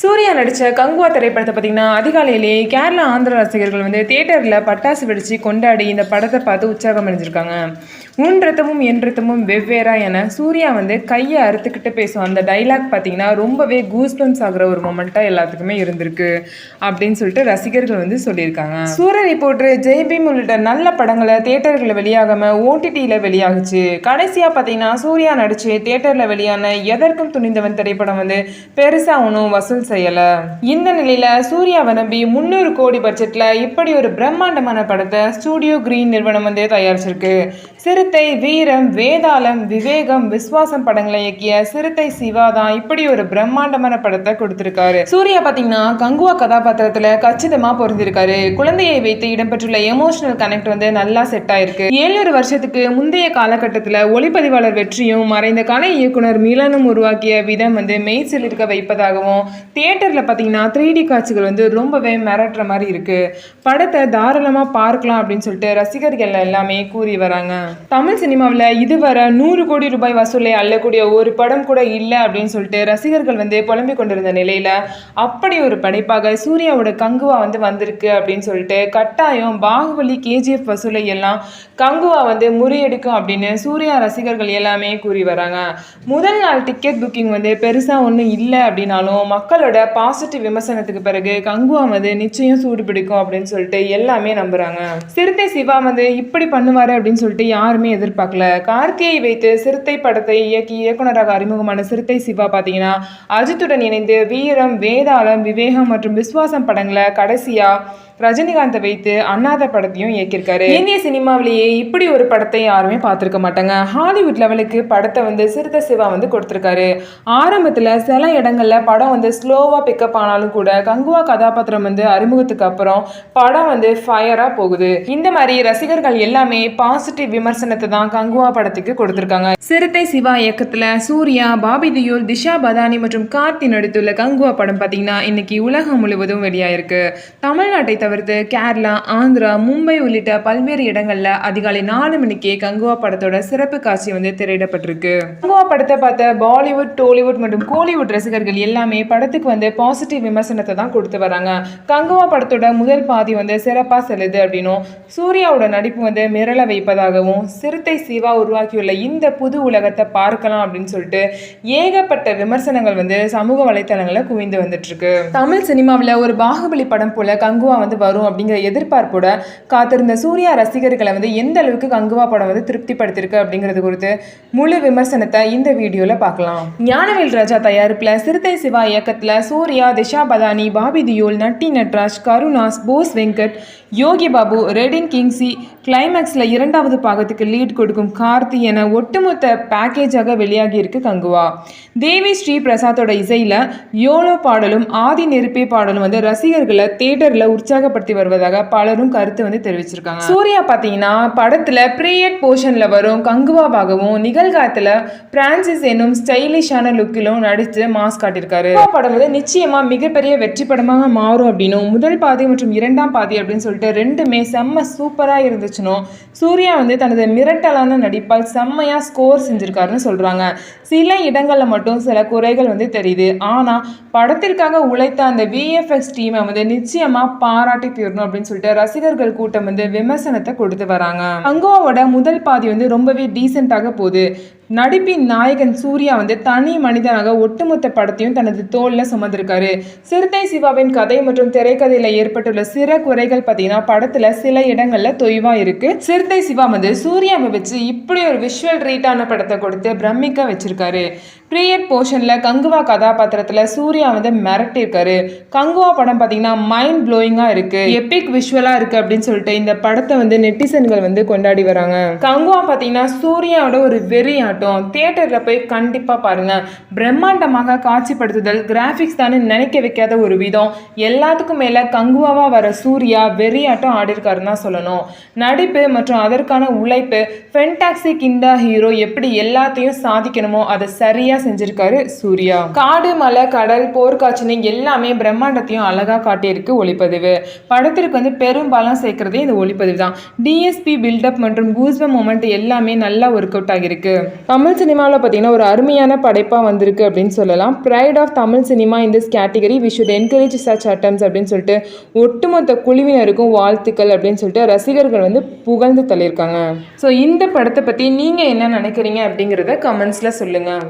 சூர்யா நடித்த கங்குவா திரைப்படத்தை பார்த்தீங்கன்னா அதிகாலையிலேயே கேரளா ஆந்திரா ரசிகர்கள் வந்து தியேட்டரில் பட்டாசு வெடித்து கொண்டாடி இந்த படத்தை பார்த்து உற்சாகம் அடைஞ்சிருக்காங்க. உன் ரத்தமும் என் ரத்தமும் வெவ்வேறா என சூர்யா வந்து கையை அறுத்துக்கிட்டு பேசும் அந்த டைலாக் பார்த்தீங்கன்னா ரொம்பவே கூஸ்பம்ஸ் ஆகிற ஒரு மொமெண்ட்டாக எல்லாத்துக்குமே இருந்திருக்கு அப்படின்னு சொல்லிட்டு ரசிகர்கள் வந்து சொல்லியிருக்காங்க. சூரரை போட்டு ஜெய்பீம் உள்ளிட்ட நல்ல படங்களை தியேட்டர்களில் வெளியாகாமல் ஓடிடியில் வெளியாகுச்சு. கடைசியாக பார்த்தீங்கன்னா சூர்யா நடித்து தியேட்டரில் வெளியான எதற்கும் துணிந்தவன் திரைப்படம் வந்து பெருசாக ஒன்றும் வசூல் செய்யல. இந்த நிலையில சூர்யாவை நம்பி 300 கோடி பட்ஜெட்ல இப்படி ஒரு பிரம்மாண்டமான படத்தை ஸ்டூடியோ கிரீன் நிறுவனம் வந்து தயாரிச்சிருக்கு. சிறுத்தை, வீரம், வேதாளம், விவேகம், விஸ்வாசம் படங்களை இயக்கிய சிறுத்தை சிவா தான் இப்படி ஒரு பிரம்மாண்டமான படத்தை கொடுத்திருக்காரு. சூர்யா பாத்தீங்கன்னா கங்குவா கதாபாத்திரத்துல கச்சிதமா பொருந்திருக்காரு. குழந்தையை வைத்து இடம்பெற்றுள்ள எமோஷனல் கனெக்ட் வந்து நல்லா செட் ஆயிருக்கு. 700 வருஷத்துக்கு முந்தைய காலகட்டத்துல ஒளிப்பதிவாளர் வெற்றியும் மறைந்த கலை இயக்குனர் மிலனும் உருவாக்கிய விதம் வந்து மெய்சில் இருக்க வைப்பதாகவும் தியேட்டரில் பார்த்தீங்கன்னா 3D காட்சிகள் வந்து ரொம்பவே மிரட்டுற மாதிரி இருக்கு. படத்தை தாராளமாக பார்க்கலாம் அப்படின்னு சொல்லிட்டு ரசிகர்கள் எல்லாமே கூறி வராங்க. தமிழ் சினிமாவில் இதுவரை 100 கோடி ரூபாய் வசூலை அள்ளக்கூடிய ஒரு படம் கூட இல்லை அப்படின்னு சொல்லிட்டு ரசிகர்கள் வந்து புலம்பிக் கொண்டிருந்த நிலையில அப்படி ஒரு படைப்பாக சூர்யாவோட கங்குவா வந்து வந்திருக்கு அப்படின்னு சொல்லிட்டு கட்டாயம் பாகுபலி, KGF வசூலை எல்லாம் கங்குவா வந்து முறியடிக்கும் அப்படின்னு சூர்யா ரசிகர்கள் எல்லாமே கூறி வராங்க. முதல் நாள் டிக்கெட் புக்கிங் வந்து பெருசாக ஒன்றும் இல்லை அப்படின்னாலும் மக்களோட பாசிட்டிவ் விமர்சனத்துக்கு பிறகு கங்குவா வந்து நிச்சயம் சூடு பிடிக்கும் அப்படின்னு சொல்லிட்டு எல்லாமே நம்புறாங்க. சிறுத்தை சிவா வந்து இப்படி பண்ணுவாரு அப்படின்னு சொல்லிட்டு யாருமே எதிர்பார்க்கல. கார்த்தியை வைத்து சிறுத்தை படத்தை இயக்கி இயக்குனராக அறிமுகமான சிறுத்தை சிவா பார்த்தீங்கன்னா அஜித்துடன் இணைந்து வீரம், வேதாளம், விவேகம் மற்றும் விஸ்வாசம் படங்களை கடைசியா ரஜினிகாந்தை வைத்து அண்ணாத படத்தையும் இயக்கியிருக்காரு. இந்திய சினிமாவிலேயே இப்படி ஒரு படத்தை யாருமே பார்த்துருக்க மாட்டாங்க. ஹாலிவுட் லெவலுக்கு படத்தை வந்து சிறுத்தை சிவா வந்து கொடுத்துருக்காரு. ஆரம்பத்தில் சில இடங்கள்ல படம் வந்து ஸ்லோவாக பிக்கப் ஆனாலும் கூட கங்குவா கதாபாத்திரம் வந்து அறிமுகத்துக்கு அப்புறம் படம் வந்து ஃபயராக போகுது. இந்த மாதிரி ரசிகர்கள் எல்லாமே பாசிட்டிவ் விமர்சனத்தை தான் கங்குவா படத்துக்கு கொடுத்துருக்காங்க. சிறுத்தை சிவா இயக்கத்தில் சூர்யா, பாபி தியோல், திஷா பதானி மற்றும் கார்த்தி நடித்துள்ள கங்குவா படம் பார்த்தீங்கன்னா இன்னைக்கு உலகம் முழுவதும் வெளியாயிருக்கு. தமிழ்நாட்டை தவிர்த்து கேரளா, ஆந்திரா, மும்பை உள்ளிட்ட பல்வேறு இடங்கள்ல அதிகாலை 4 மணிக்கே கங்குவா படத்தோட சிறப்பு காட்சி வந்து திரையிடப்பட்டிருக்கு. கங்குவா படத்தை பார்த்த பாலிவுட், டோலிவுட் மற்றும் கோலிவுட் ரசிகர்கள் எல்லாமே படத்துக்கு வந்து பாசிட்டிவ் விமர்சனத்தை தான் கொடுத்து வராங்க. கங்குவா படத்தோட முதல் பாதி வந்து சிறப்பா செல்லுது அப்படின்னும் சூர்யாவோட நடிப்பு வந்து மிரள வைப்பதாகவும் சிறுத்தை சிவா உருவாக்கியுள்ள இந்த புது உலகத்தை பார்க்கலாம் அப்படின்னு சொல்லிட்டு ஏகப்பட்ட விமர்சனங்கள் வந்து சமூக வலைத்தளங்கள்ல குவிந்து வந்துட்டு இருக்கு. தமிழ் சினிமாவில் ஒரு பாகுபலி படம் போல கங்குவா வந்து வரும் அப்படிங்கிற எதிர்பார்ப்போட காத்திருந்த சூர்யா ரசிகர்களை வந்து எந்த அளவுக்கு கங்குவா படம் வந்து திருப்திப்படுத்திருக்கு அப்படிங்கிறது குறித்து முழு விமர்சனத்தை இந்த வீடியோல பார்க்கலாம். ஞானவேல் ராஜா தயாரிப்புல சிறுத்தை சிவா இயக்கத்துல சூர்யா, திஷா பதானி, பாபி தியோல், நட்டி நட்ராஜ், கருணாஸ், போஸ் வெங்கட், யோகி பாபு, ரெடின் கிங்ஸி, கிளைமேக்ஸ்ல 2வது பாகத்துக்கு லீட் கொடுக்கும் கார்த்தி என ஒட்டுமொத்த பேக்கேஜாக வெளியாகி இருக்கு கங்குவா. தேவி ஸ்ரீ பிரசாத்தோட இசையில யோலோ பாடலும் ஆதி நெருப்பே பாடலும் வந்து ரசிகர்களை தியேட்டர்ல உற்சாகப்படுத்தி வருவதாக பலரும் கருத்து வந்து தெரிவிச்சிருக்காங்க. சூர்யா பார்த்தீங்கன்னா படத்துல ப்ரீயட் போர்ஷன்ல வரும் கங்குவாவாகவும் நிகழ்காலத்துல பிரான்சிஸ் என்னும் ஸ்டைலிஷான லுக்கிலும் நடித்து மாஸ் காட்டியிருக்காரு. படம் வந்து நிச்சயமா மிகப்பெரிய வெற்றி படமாக மாறும் அப்படின்னும் முதல் பாதி மற்றும் 2ஆம் பாதி அப்படின்னு சொல்லிட்டு ரெண்டுமே செம்ம சூப்பரா இருந்துச்சுன்னு சூர்யா வந்து தனது மிரட்டலான நடிப்பால் செம்மையா ஸ்கோர் செஞ்சிருக்காருன்னு சொல்றாங்க. சில இடங்கள்ல மட்டும் சில குறைகள் வந்து தெரியுது. ஆனா படத்திற்காக உழைத்த அந்த VFX டீமை வந்து நிச்சயமா பாராட்டி தீரணும் அப்படின்னு சொல்லிட்டு ரசிகர்கள் கூட்டம் வந்து விமர்சனத்தை கொடுத்து வராங்க. கங்குவாவோட முதல் பாதி வந்து ரொம்பவே டீசென்டாக போகுது. நடிப்பின் நாயகன் சூர்யா வந்து தனி மனிதனாக ஒட்டுமொத்த படத்தையும் தனது தோல்ல சுமந்திருக்காரு. சிறுத்தை சிவாவின் கதை மற்றும் திரைக்கதையில ஏற்பட்டுள்ள சில குறைகள் பார்த்தீங்கன்னா படத்துல சில இடங்கள்ல தொய்வா இருக்கு. சிறுத்தை சிவா வந்து சூர்யாவை வச்சு இப்படி ஒரு விஷுவல் ட்ரீட்டான படத்தை கொடுத்து பிரமிக்க வச்சிருக்காரு. ப்ரீயட் போர்ஷன்ல கங்குவா கதாபாத்திரத்துல சூர்யா வந்து மிரட்டிருக்காரு. கங்குவா படம் பார்த்தீங்கன்னா மைண்ட் ப்ளோயிங்கா இருக்கு, எபிக் விஷுவலா இருக்கு அப்படின்னு சொல்லிட்டு இந்த படத்தை வந்து நெட்டிசன்கள் வந்து கொண்டாடி வராங்க. கங்குவா பார்த்தீங்கன்னா சூர்யாவோட ஒரு வெறி தியேட்டர்ல போய் கண்டிப்பா பாருங்க. பிரம்மாண்டமாக காட்சிப்படுத்துதல், கிராபிக்ஸ் தானே நினைக்க வைக்காத ஒரு விதம். எல்லாத்துக்கும் மேல கங்குவாவா வர சூர்யா வெறியாட்டம் ஆடிருக்காருன்னு தான் சொல்லணும். நடிப்பு மற்றும் அதற்கான உழைப்பு, ஃபென்டாஸ்டிக் இந்த ஹீரோ எப்படி எல்லாத்தையும் சாதிக்கணுமோ அதை சரியா அருமையாக செஞ்சுருக்காரு சூர்யா. காடு மலை கடல் போர்க்காட்சின்னு எல்லாமே பிரம்மாண்டத்தையும் அழகாக காட்டியிருக்கு ஒளிப்பதிவு. படத்திற்கு வந்து பெரும் பலம் சேர்க்கறதே இந்த ஒளிப்பதிவு தான். டிஎஸ்பி பில்டப் மற்றும் கூஸ்பம் மொமெண்ட் எல்லாமே நல்லா ஒர்க் அவுட் ஆகிருக்கு. தமிழ் சினிமாவில் பார்த்தீங்கன்னா ஒரு அருமையான படைப்பாக வந்திருக்கு அப்படின்னு சொல்லலாம். Pride of Tamil cinema in this category we should encourage such attempts அப்படின்னு சொல்லிட்டு ஒட்டுமொத்த குழுவினருக்கும் வாழ்த்துக்கள் அப்படின்னு சொல்லிட்டு ரசிகர்கள் வந்து புகழ்ந்து தள்ளியிருக்காங்க. ஸோ இந்த படத்தை பற்றி நீங்கள் என்ன நினைக்கிறீங்க அப்படிங்கிறத கமெண்ட்ஸில் சொல்லுங்கள்.